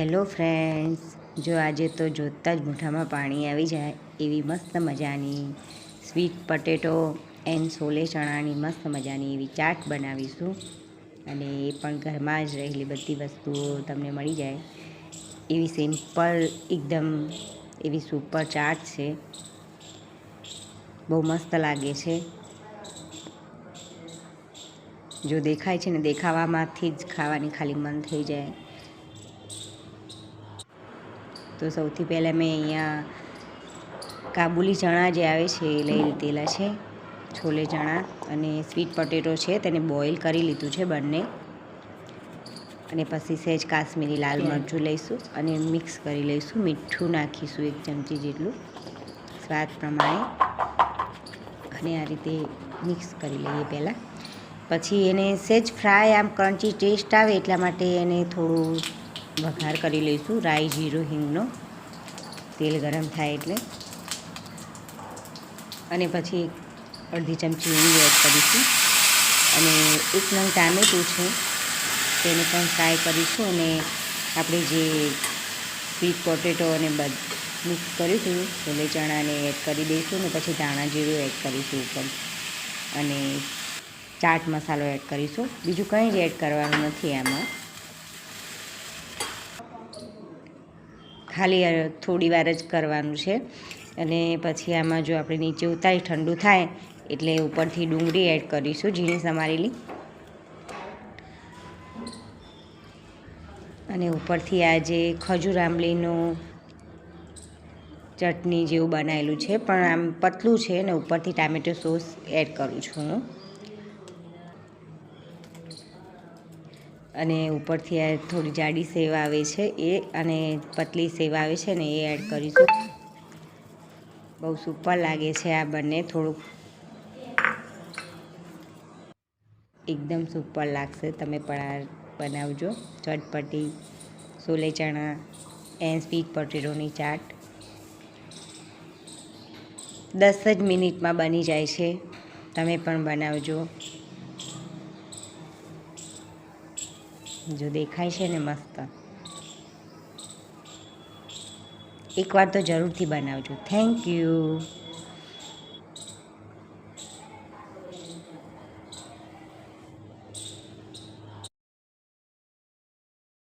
Hello friends, જો આજે તો જોતાં જ મોઢામાં પાણી આવી જાય એવી મસ્ત મજાની સ્વીટ પટેટો એન્ડ છોલે ચણાની મસ્ત મજાની એવી ચાટ બનાવીશું. અને એ પણ ઘરમાં જ રહેલી બધી વસ્તુઓ તમને મળી જાય એવી સિમ્પલ એકદમ એવી સુપર ચાટ છે. બહુ મસ્ત લાગે છે. જો દેખાય છે ને, દેખાવામાંથી જ ખાવાની ખાલી મન થઈ જાય. તો સૌથી પહેલાં મેં અહીંયા કાબુલી ચણા જે આવે છે એ લઈ લીધેલા છે, છોલે ચણા અને સ્વીટ પટેટો છે તેને બોઇલ કરી લીધું છે બંને. અને પછી સહેજ કાશ્મીરી લાલ મરચું લઈશું અને મિક્સ કરી લઈશું. મીઠું નાખીશું 1 ચમચી જેટલું સ્વાદ પ્રમાણે અને આ રીતે મિક્સ કરી લઈએ પહેલાં. પછી એને સહેજ ફ્રાય આમ ક્રન્ચી ટેસ્ટ આવે એટલા માટે એને થોડું વઘાર કરી લઈશું રાઈ જીરું હિંગનો. તેલ ગરમ થાય એટલે અને પછી અડધી ચમચી હિંગ એડ કરીશું અને 1 નંગ ટામેટું છે તેને પણ ફ્રાય કરીશું. અને આપણે જે સ્વીટ પોટેટો અને મિક્સ કરીશું છોલે ચણાને એડ કરી દઈશું અને પછી ધાણા જીરું એડ કરીશું ઉપર અને ચાટ મસાલો એડ કરીશું. બીજું કંઈ જ એડ કરવાનું નથી આમાં, ખાલી થોડી વાર જ કરવાનું છે. અને પછી આમાં જો આપણે નીચે ઉતારી ઠંડુ થાય એટલે ઉપરથી ડુંગળી એડ કરીશું ઝીણી સમારેલી અને ઉપરથી આ જે ખજૂર આંબલીનું ચટણી જેવું બનાવેલું છે પણ આમ પતલું છે ને ઉપરથી ટામેટો સોસ એડ કરું છું હું. અને ઉપરથી આ થોડી જાડી સેવ આવે છે એ અને પતલી સેવ આવે છે ને એ એડ કરીશું. બહુ સુપર લાગે છે આ બંને, થોડુંક એકદમ સુપર લાગશે. તમે પણ બનાવજો ચટપટી છોલે ચણા એન્ડ સ્વીટ પોટેટોની ચાટ. 10 જ મિનિટમાં બની જાય છે. તમે પણ બનાવજો. જો દેખાય છે ને મસ્ત, એકવાર તો જરૂરથી બનાવજો. Thank you.